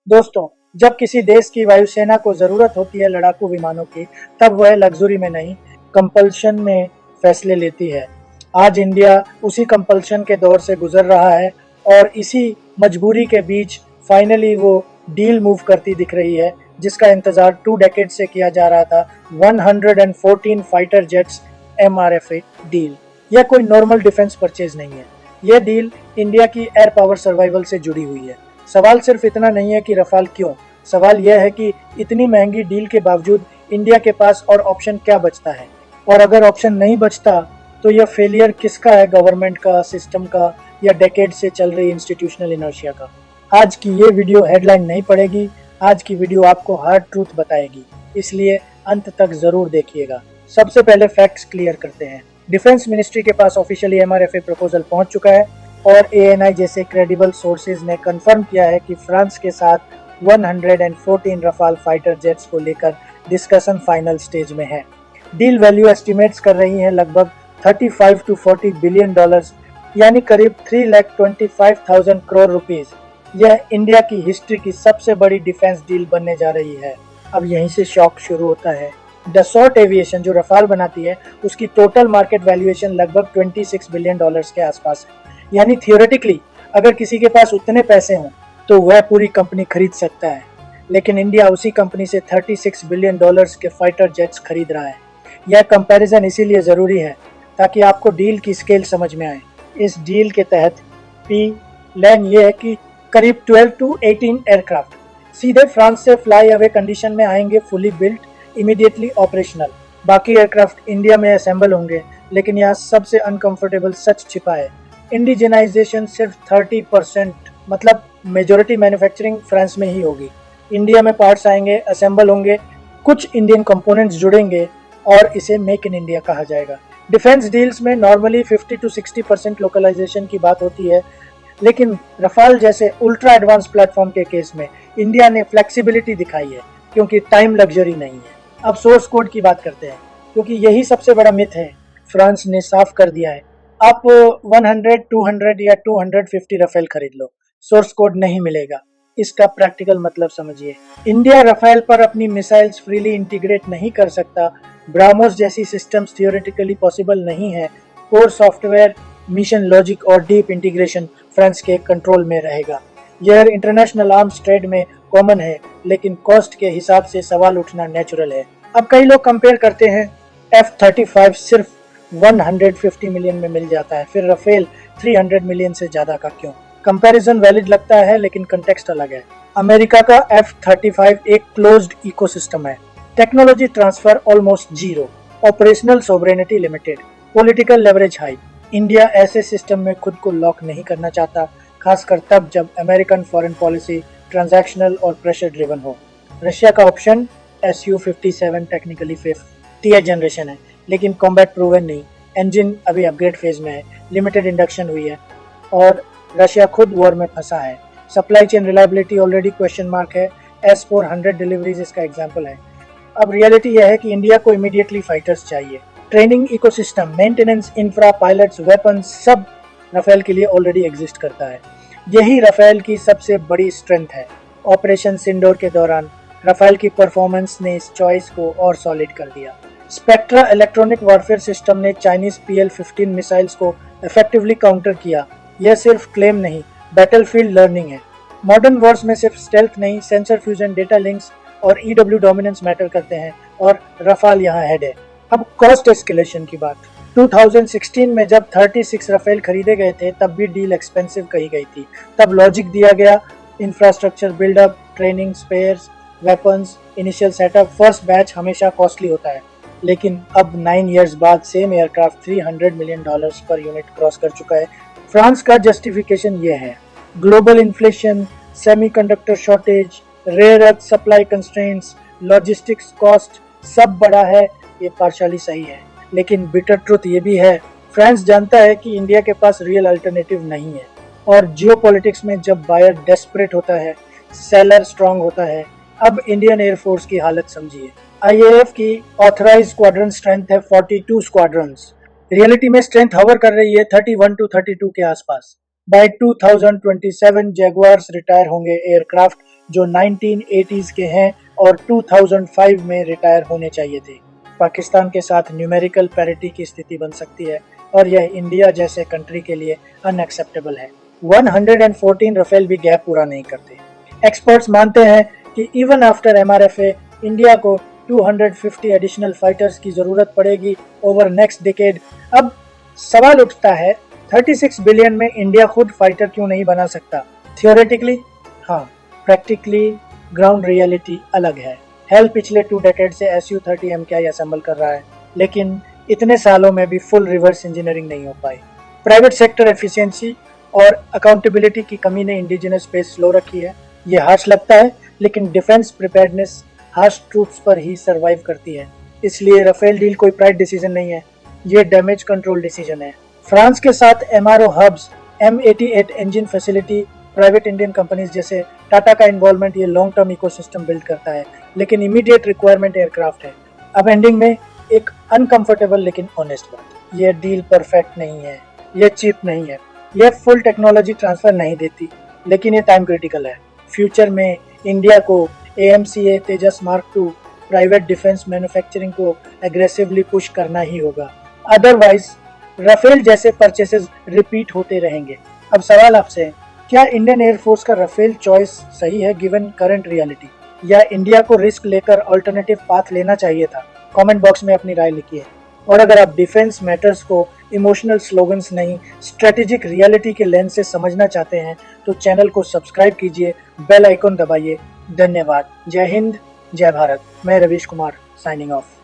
दोस्तों, जब किसी देश की वायुसेना को जरूरत होती है लड़ाकू विमानों की, तब वह लग्जरी में नहीं, कंपल्शन में फैसले लेती है। आज इंडिया उसी कंपल्शन के दौर से गुजर रहा है और इसी मजबूरी के बीच फाइनली वो डील मूव करती दिख रही है, जिसका इंतजार 2 डेकेड से किया जा रहा था। 114 फाइटर जेट्स MRFA डील। यह कोई नॉर्मल डिफेंस परचेज नहीं है। यह डील इंडिया की एयर पावर सर्वाइवल से जुड़ी हुई है। सवाल सिर्फ इतना नहीं है कि रफाल क्यों, सवाल यह है कि इतनी महंगी डील के बावजूद इंडिया के पास और ऑप्शन क्या बचता है, और अगर ऑप्शन नहीं बचता तो यह फेलियर किसका है, गवर्नमेंट का, सिस्टम का, या डेकेड से चल रही इंस्टीट्यूशनल इनर्शिया का। आज की ये वीडियो हेडलाइन नहीं पड़ेगी, आज की वीडियो आपको हार्ड ट्रूथ बताएगी, इसलिए अंत तक जरूर देखिएगा। सबसे पहले फैक्ट्स क्लियर करते हैं। डिफेंस मिनिस्ट्री के पास ऑफिशियली MRFA प्रपोजल पहुंच चुका है और ANI जैसे क्रेडिबल सोर्सेज ने कंफर्म किया है कि फ्रांस के साथ 114 रफाल फाइटर जेट्स को लेकर डिस्कशन फाइनल स्टेज में है। डील वैल्यू एस्टिमेट्स कर रही है लगभग 35 to 40 बिलियन डॉलर्स, यानी करीब 3,25,000 करोड़ रुपीस। यह इंडिया की हिस्ट्री की सबसे बड़ी डिफेंस डील बनने जा रही है। अब यहीं से शॉक शुरू होता है। डसॉल्ट एविएशन जो रफाल बनाती है, उसकी टोटल मार्केट वैल्यूएशन लगभग 26 बिलियन डॉलर्स के आसपास है। यानी थियोरेटिकली अगर किसी के पास उतने पैसे हों तो वह पूरी कंपनी खरीद सकता है, लेकिन इंडिया उसी कंपनी से 36 बिलियन डॉलर्स के फाइटर जेट्स खरीद रहा है। यह कंपैरिजन इसीलिए ज़रूरी है ताकि आपको डील की स्केल समझ में आए। इस डील के तहत प्लान ये है कि करीब 12 to 18 एयरक्राफ्ट सीधे फ्रांस से फ्लाई अवे कंडीशन में आएंगे, फुली बिल्ट, इमीडिएटली ऑपरेशनल। बाकी एयरक्राफ्ट इंडिया में असेंबल होंगे, लेकिन यहाँ सबसे अनकंफर्टेबल सच छिपा है। इंडिजिनाइजेशन सिर्फ 30%, मतलब मेजोरिटी मैन्युफैक्चरिंग फ्रांस में ही होगी। इंडिया में पार्ट्स आएंगे, असेंबल होंगे, कुछ इंडियन कंपोनेंट्स जुड़ेंगे और इसे मेक इन इंडिया कहा जाएगा। डिफेंस डील्स में नॉर्मली 50 to 60% लोकलाइजेशन की बात होती है, लेकिन रफाल जैसे अल्ट्रा एडवांस प्लेटफॉर्म के केस में इंडिया ने फ्लेक्सिबिलिटी दिखाई है, क्योंकि टाइम लग्जरी नहीं है। अब सोर्स कोड की बात करते हैं, क्योंकि यही सबसे बड़ा मिथ है। फ्रांस ने साफ कर दिया है, आप 100, 200 या 250 रफेल खरीद लो, सोर्स कोड नहीं मिलेगा। इसका प्रैक्टिकल मतलब समझिए। इंडिया रफेल पर अपनी मिसाइल्स फ्रीली इंटीग्रेट नहीं कर सकता। ब्राह्मोस जैसी सिस्टम्स थियोरेटिकली पॉसिबल नहीं है। कोर सॉफ्टवेयर, मिशन लॉजिक और डीप इंटीग्रेशन फ्रांस के कंट्रोल में रहेगा। यह इंटरनेशनल आर्म्स ट्रेड में कॉमन है, लेकिन कॉस्ट के हिसाब से सवाल उठना नेचुरल है। अब कई लोग कंपेयर करते हैं, F-35 सिर्फ 150 मिलियन में मिल जाता है, फिर रफेल 300 मिलियन से ज्यादा का क्यों? कंपैरिजन वैलिड लगता है, लेकिन कंटेक्स्ट अलग है। अमेरिका का F-35 एक क्लोज्ड इकोसिस्टम है, technology transfer almost zero, operational sovereignty limited, political leverage high. India ऐसे सिस्टम में खुद को लॉक नहीं करना चाहता, खासकर तब जब अमेरिकन फॉरेन पॉलिसी ट्रांजैक्शनल और प्रेशर ड्रिवन हो। रशिया का option Su-57 technically 5th generation है, लेकिन कॉम्बैट प्रूवन नहीं। इंजन अभी अपग्रेड फेज में है, लिमिटेड इंडक्शन हुई है और रशिया खुद वॉर में फंसा है। Supply chain reliability already question mark है। S-400 डिलीवरीज इसका एग्जांपल है। अब रियलिटी यह है कि इंडिया को इमीडिएटली फाइटर्स चाहिए। Training ecosystem, maintenance, infra, pilots, weapons सब रफेल के लिए ऑलरेडी एग्जिस्ट करता है। यही रफेल की सबसे बड़ी स्ट्रेंथ है। ऑपरेशन सिंडोर के दौरान रफेल की परफॉर्मेंस ने इस चॉइस को और सॉलिड कर दिया। स्पेक्ट्रा इलेक्ट्रॉनिक वॉरफेयर सिस्टम ने चाइनीज PL-15 मिसाइल्स को इफेक्टिवली काउंटर किया। यह सिर्फ क्लेम नहीं, बैटलफील्ड लर्निंग है। मॉडर्न वॉर्स में सिर्फ स्टेल्थ नहीं, सेंसर फ्यूजन, डेटा लिंक्स और EW डोमिनेंस मैटर करते हैं, और रफाल यहाँ हेड है। अब कॉस्ट एस्केलेशन की बात। 2016 में जब 36 रफेल खरीदे गए थे, तब भी डील एक्सपेंसिव कही गई थी। तब लॉजिक दिया गया, infrastructure buildup, training, spares, weapons, initial setup, first batch हमेशा कॉस्टली होता है। लेकिन अब 9 इयर्स बाद same aircraft 300 million dollars per unit cross कर चुका है। फ्रांस का जस्टिफिकेशन ये है, global inflation, semiconductor shortage, rare earth supply constraints, logistics cost सब बड़ा है। ये पार्शियली सही है, लेकिन बिटर ट्रुथ ये भी है, फ्रांस जानता है कि इंडिया के पास रियल अल्टरनेटिव नहीं है। और जियोपॉलिटिक्स में जब बायर डेस्परेट होता है, सेलर स्ट्रांग होता है। अब इंडियन एयरफोर्स की हालत समझिए। IAF की ऑथराइज स्क्वाड्रन स्ट्रेंथ है 42 स्क्वाड्रन्स। रियलिटी में स्ट्रेंथ हवर कर रही है 31 to 32 के आसपास। बाय 2027 जैगुआर्स रिटायर होंगे एयरक्राफ्ट जो 1980s के हैं और 2005 में रिटायर होने चाहिए थे। पाकिस्तान के साथ न्यूमेरिकल पैरिटी की स्थिति बन सकती है और यह इंडिया जैसे कंट्री के लिए अनएक्सेप्टेबल है। 114 राफेल भी गैप पूरा नहीं करते। एक्सपर्ट्स मानते हैं कि इवन आफ्टर एमआरएफए इंडिया को 250 एडिशनल फाइटर्स की जरूरत पड़ेगी ओवर नेक्स्ट डिकेड। अब सवाल उठता है 36 बिलियन में इंडिया खुद फाइटर क्यों नहीं बना सकता? थियोरेटिकली हाँ, प्रैक्टिकली ग्राउंड रियलिटी अलग है। हेल पिछले 2 डेकेड से Su-30 MKI असेंबल कर रहा है, लेकिन इतने सालों में भी फुल रिवर्स इंजीनियरिंग नहीं हो पाई। प्राइवेट सेक्टर एफिशिएंसी और अकाउंटेबिलिटी की कमी ने इंडिजिनस स्पेस स्लो रखी है। ये हार्श लगता है, लेकिन डिफेंस प्रिपेयर्डनेस हार्श ट्रूथ्स पर ही सरवाइव करती है। इसलिए राफेल डील कोई प्राइड डिसीजन नहीं है, ये डैमेज कंट्रोल डिसीजन है। फ्रांस के साथ MRO hubs, M88 engine facility, private Indian companies जैसे टाटा का इन्वॉल्वमेंट ये लॉन्ग टर्म इकोसिस्टम बिल्ड करता है, लेकिन इमीडिएट रिक्वायरमेंट एयरक्राफ्ट है। अब एंडिंग में एक अनकंफर्टेबल लेकिन ऑनेस्ट बात, ये डील परफेक्ट नहीं है, ये चीप नहीं है, ये फुल टेक्नोलॉजी ट्रांसफर नहीं देती, लेकिन ये टाइम क्रिटिकल है। फ्यूचर में इंडिया को AMCA तेजस मार्क 2 प्राइवेट डिफेंस मैन्युफैक्चरिंग को एग्रेसिवली पुश करना ही होगा, अदरवाइज राफेल जैसे परचेसेस रिपीट होते रहेंगे। अब सवाल आपसे है, क्या इंडियन एयरफोर्स का राफेल चॉइस सही है गिवन करंट रियलिटी, या इंडिया को रिस्क लेकर अल्टरनेटिव पाथ लेना चाहिए था? कमेंट बॉक्स में अपनी राय लिखिए। और अगर आप डिफेंस मैटर्स को इमोशनल स्लोगन्स नहीं, स्ट्रेटेजिक रियलिटी के लेंस से समझना चाहते हैं तो चैनल को सब्सक्राइब कीजिए, बेल आइकन दबाइए। धन्यवाद। जय हिंद, जय भारत। मैं रवीश कुमार साइनिंग ऑफ।